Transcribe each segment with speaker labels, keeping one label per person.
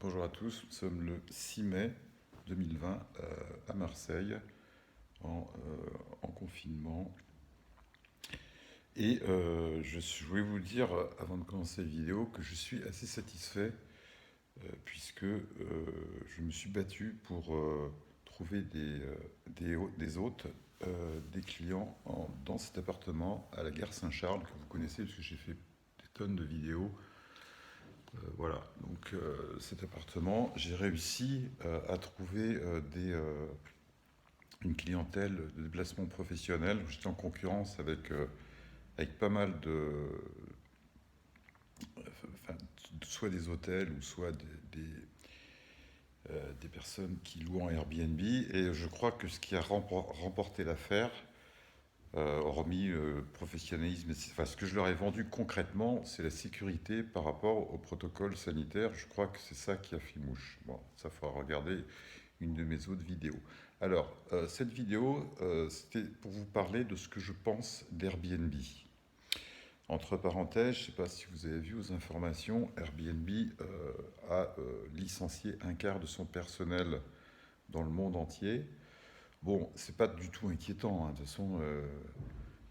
Speaker 1: Bonjour à tous, nous sommes le 6 mai 2020 à Marseille en confinement. Et je voulais vous dire, avant de commencer la vidéo, que je suis assez satisfait puisque je me suis battu pour trouver des hôtes, des clients dans cet appartement à la gare Saint-Charles, que vous connaissez parce que j'ai fait des tonnes de vidéos. Voilà, donc cet appartement, j'ai réussi à trouver une clientèle de déplacement professionnel. J'étais en concurrence avec pas mal enfin, soit des hôtels ou soit des personnes qui louent en Airbnb. Et je crois que ce qui a remporté l'affaire, hormis professionnalisme, enfin, ce que je leur ai vendu concrètement, c'est la sécurité par rapport au protocole sanitaire. Je crois que c'est ça qui a fait mouche. Bon, ça, il faudra regarder une de mes autres vidéos. Alors, cette vidéo, c'était pour vous parler de ce que je pense d'Airbnb. Entre parenthèses, je ne sais pas si vous avez vu aux informations, Airbnb a licencié un quart de son personnel dans le monde entier. Bon, c'est pas du tout inquiétant, hein. De toute façon,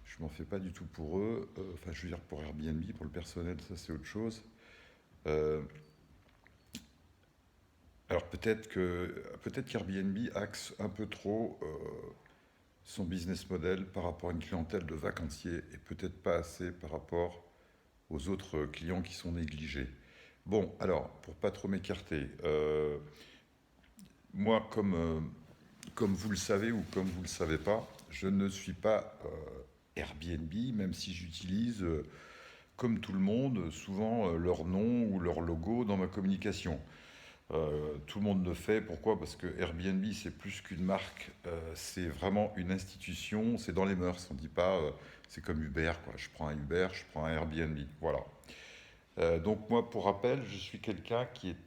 Speaker 1: je m'en fais pas du tout pour eux. Enfin, je veux dire pour Airbnb, pour le personnel, ça c'est autre chose. Euh, alors peut-être qu'Airbnb axe un peu trop son business model par rapport à une clientèle de vacanciers et peut-être pas assez par rapport aux autres clients qui sont négligés. Bon, alors pour pas trop m'écarter, moi comme vous le savez ou comme vous le savez pas, je ne suis pas Airbnb, même si j'utilise, comme tout le monde, souvent leur nom ou leur logo dans ma communication. Tout le monde le fait. Pourquoi? Parce que Airbnb, c'est plus qu'une marque, c'est vraiment une institution, c'est dans les mœurs. On ne dit pas, c'est comme Uber, quoi. Je prends un Uber, je prends un Airbnb. Voilà. Donc moi, pour rappel, je suis quelqu'un qui est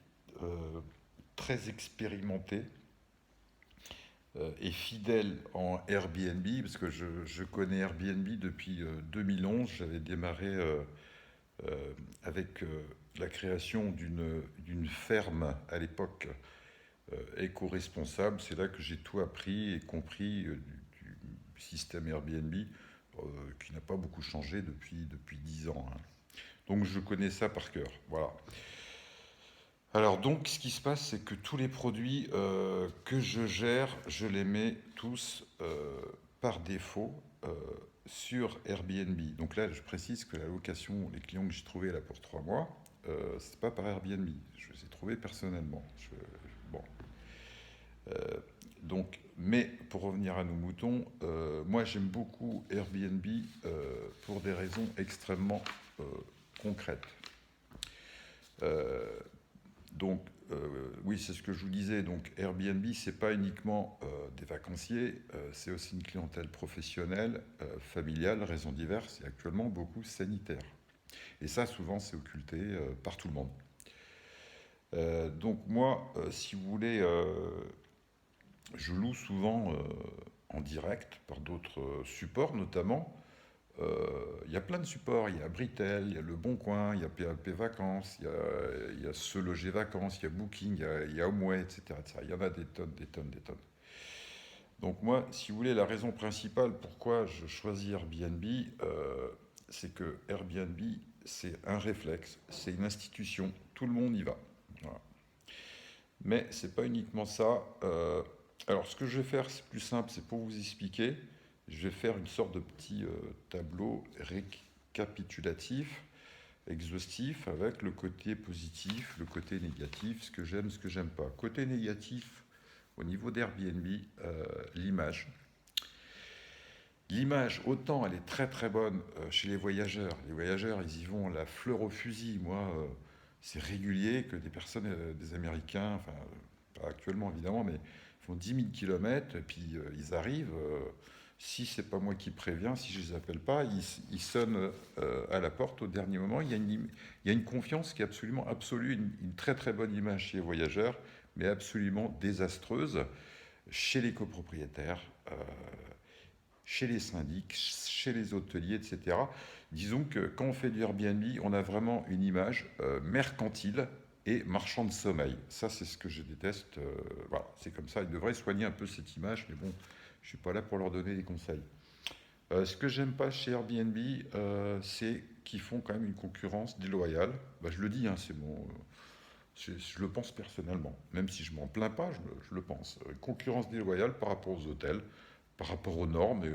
Speaker 1: très expérimenté et fidèle en Airbnb, parce que je connais Airbnb depuis 2011. J'avais démarré avec la création d'une ferme à l'époque éco-responsable. C'est là que j'ai tout appris et compris du système Airbnb qui n'a pas beaucoup changé depuis 10 ans, hein. Donc je connais ça par cœur. Voilà. Alors donc, ce qui se passe, c'est que tous les produits que je gère, je les mets tous par défaut sur Airbnb. Donc là, je précise que la location, les clients que j'ai trouvés là pour 3 mois, c'est pas par Airbnb. Je les ai trouvés personnellement. Bon. Donc, mais pour revenir à nos moutons, moi j'aime beaucoup Airbnb pour des raisons extrêmement concrètes. Euh, Donc, oui, c'est ce que je vous disais. Donc, Airbnb, c'est pas uniquement des vacanciers, c'est aussi une clientèle professionnelle, familiale, raisons diverses, et actuellement beaucoup sanitaire. Et ça, souvent, c'est occulté par tout le monde. Donc, moi, si vous voulez, je loue souvent en direct par d'autres supports, notamment. Il y a plein de supports, il y a Britel, il y a Le Bon Coin, il y a PAP Vacances, il y a Se Loger Vacances, il y a Booking, il y a HomeAway, etc., etc. Il y en a des tonnes, des tonnes, des tonnes. Donc moi, si vous voulez, la raison principale pourquoi je choisis Airbnb, c'est que Airbnb, c'est un réflexe, c'est une institution, tout le monde y va. Voilà. Mais c'est pas uniquement ça. Alors ce que je vais faire, c'est plus simple, c'est pour vous expliquer. Je vais faire une sorte de petit tableau récapitulatif, exhaustif, avec le côté positif, le côté négatif, ce que j'aime pas. Côté négatif, au niveau d'Airbnb, l'image. L'image, autant elle est très très bonne chez les voyageurs. Les voyageurs, ils y vont la fleur au fusil. Moi, c'est régulier que des personnes, des Américains, enfin, pas actuellement évidemment, mais font 10 000 km et puis ils arrivent. Si c'est pas moi qui préviens, si je les appelle pas, ils sonnent à la porte au dernier moment. Il y a une confiance qui est absolument absolue, une très très bonne image chez les voyageurs, mais absolument désastreuse chez les copropriétaires. Chez les syndics, chez les hôteliers, etc. Disons que quand on fait du Airbnb, on a vraiment une image mercantile, et marchand de sommeil. Ça, c'est ce que je déteste. Voilà, c'est comme ça. Ils devraient soigner un peu cette image, mais bon, je ne suis pas là pour leur donner des conseils. Ce que j'aime pas chez Airbnb, c'est qu'ils font quand même une concurrence déloyale. Bah, je le dis, hein, je le pense personnellement. Même si je m'en plains pas, je le pense. Concurrence déloyale par rapport aux hôtels, par rapport aux normes et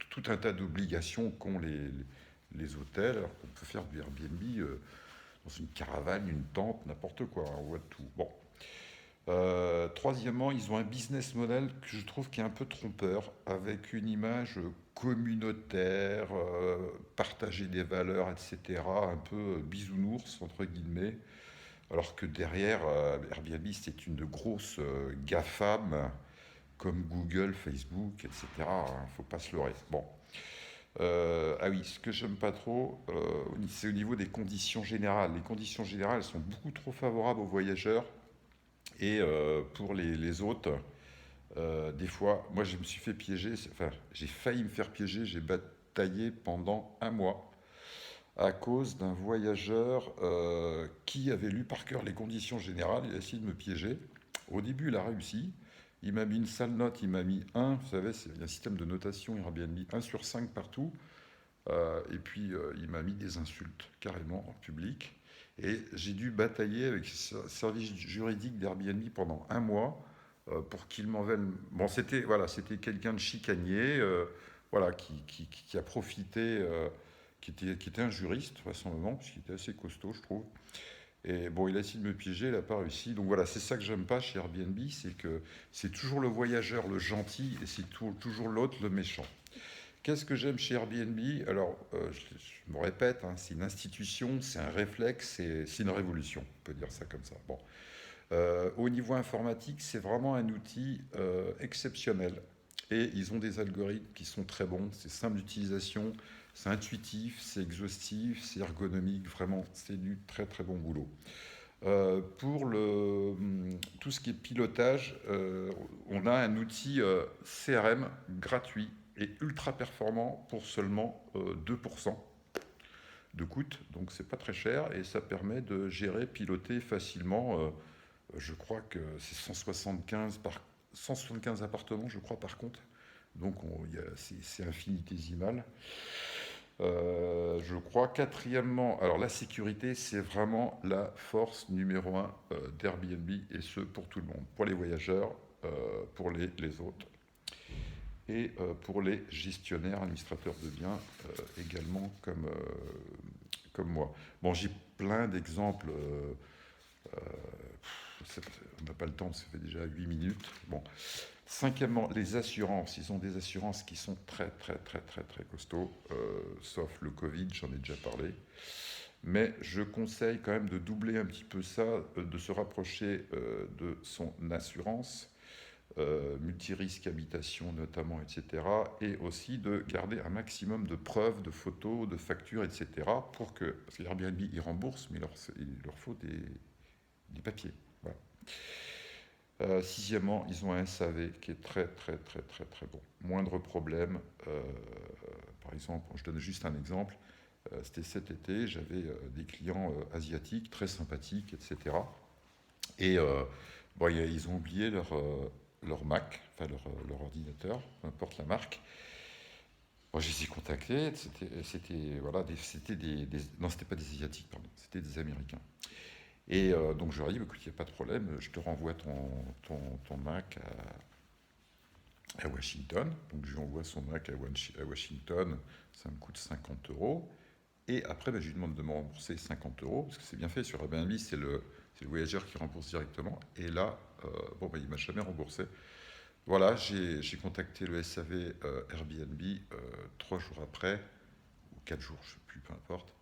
Speaker 1: tout un tas d'obligations qu'ont les hôtels, alors qu'on peut faire du Airbnb dans une caravane, une tente, n'importe quoi. On voit tout. Bon. Troisièmement, ils ont un business model que je trouve qui est un peu trompeur, avec une image communautaire, partager des valeurs, etc., un peu bisounours, entre guillemets, alors que derrière, Airbnb, c'est une grosse GAFAM, comme Google, Facebook, etc. Il ne faut pas se leurrer. Bon. Ah oui, ce que j'aime pas trop, c'est au niveau des conditions générales. Les conditions générales sont beaucoup trop favorables aux voyageurs et pour les autres, des fois, moi je me suis fait piéger, enfin j'ai failli me faire piéger, j'ai bataillé pendant un mois à cause d'un voyageur qui avait lu par cœur les conditions générales, il a essayé de me piéger. Au début, il a réussi. Il m'a mis une sale note, il m'a mis un, vous savez, il y a un système de notation Airbnb, 1 sur 5 partout. Et puis, il m'a mis des insultes carrément en public. Et j'ai dû batailler avec le service juridique d'Airbnb pendant un mois pour qu'il m'enlève. Bon, c'était quelqu'un de chicanier, voilà, qui a profité, qui était un juriste, vraisemblablement, puisqu'il était assez costaud, je trouve. Et bon, il a essayé de me piéger, il n'a pas réussi. Donc voilà, c'est ça que j'aime pas chez Airbnb, c'est que c'est toujours le voyageur, le gentil, et c'est toujours l'autre, le méchant. Qu'est-ce que j'aime chez Airbnb? Alors, je me répète, hein, c'est une institution, c'est un réflexe, c'est une révolution, on peut dire ça comme ça. Bon. Au niveau informatique, c'est vraiment un outil exceptionnel. Et ils ont des algorithmes qui sont très bons, c'est simple d'utilisation, c'est intuitif, c'est exhaustif, c'est ergonomique, vraiment, c'est du très très bon boulot. Pour tout ce qui est pilotage, on a un outil CRM gratuit et ultra performant pour seulement 2% de coût, donc c'est pas très cher et ça permet de gérer, piloter facilement. Je crois que c'est 175 appartements, je crois, par contre. Donc c'est infinitésimal. Je crois. Quatrièmement, alors la sécurité, c'est vraiment la force numéro un d'Airbnb, et ce pour tout le monde, pour les voyageurs, pour les autres, et pour les gestionnaires, administrateurs de biens, également comme moi. Bon, j'ai plein d'exemples. On n'a pas le temps, ça fait déjà 8 minutes. Bon. Cinquièmement, les assurances. Ils ont des assurances qui sont très, très, très, très, très costauds, sauf le Covid, j'en ai déjà parlé. Mais je conseille quand même de doubler un petit peu ça, de se rapprocher de son assurance, multirisque habitation notamment, etc. Et aussi de garder un maximum de preuves, de photos, de factures, etc. Parce que Airbnb, ils remboursent, mais il leur faut des papiers. Voilà. Sixièmement, ils ont un SAV qui est très très très très très bon. Moindre problème. Par exemple, je donne juste un exemple. C'était cet été, j'avais des clients asiatiques très sympathiques, etc. Et bon, ils ont oublié leur Mac, enfin leur ordinateur, peu importe la marque. Bon, je les ai contactés. Voilà, non, c'était pas des asiatiques, pardon, c'était des Américains. Et donc je leur ai dit, écoute, il n'y a pas de problème, je te renvoie ton Mac à Washington. Donc je lui envoie son Mac à Washington, ça me coûte 50 euros. Et après, je lui demande de me rembourser 50 euros, parce que c'est bien fait sur Airbnb, c'est le voyageur qui rembourse directement. Et là, il ne m'a jamais remboursé. Voilà, j'ai contacté le SAV Airbnb 3 jours après, ou 4 jours, je ne sais plus, peu importe.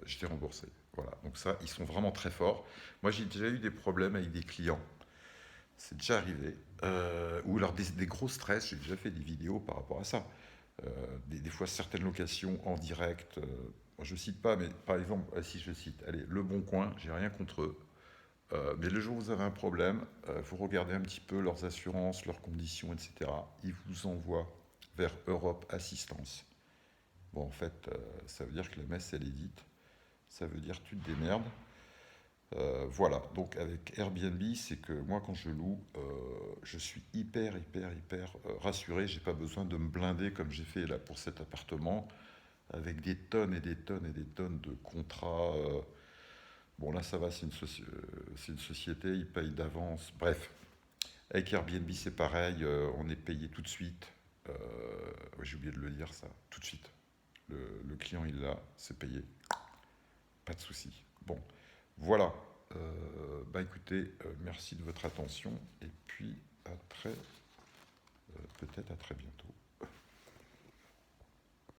Speaker 1: J'étais remboursé. Voilà, donc ça, ils sont vraiment très forts. Moi, j'ai déjà eu des problèmes avec des clients. C'est déjà arrivé. Ou alors des gros stress. J'ai déjà fait des vidéos par rapport à ça. Des fois, certaines locations en direct. Je ne cite pas, mais par exemple, si je cite, allez, Le Bon Coin, j'ai rien contre eux. Mais le jour où vous avez un problème, vous regardez un petit peu leurs assurances, leurs conditions, etc. Ils vous envoient vers Europe Assistance. Bon, en fait, ça veut dire que la messe, elle est dite. Ça veut dire tu te démerdes. Voilà, donc avec Airbnb, c'est que moi quand je loue, je suis hyper rassuré. J'ai pas besoin de me blinder comme j'ai fait là pour cet appartement, avec des tonnes et des tonnes et des tonnes de contrats. Bon là ça va, c'est une société, ils payent d'avance. Bref, avec Airbnb c'est pareil, on est payé tout de suite. Ouais, j'ai oublié de le dire ça, tout de suite. Le client il l'a, c'est payé, pas de souci. Bon, voilà. Bah écoutez, merci de votre attention et puis à très, peut-être à très bientôt.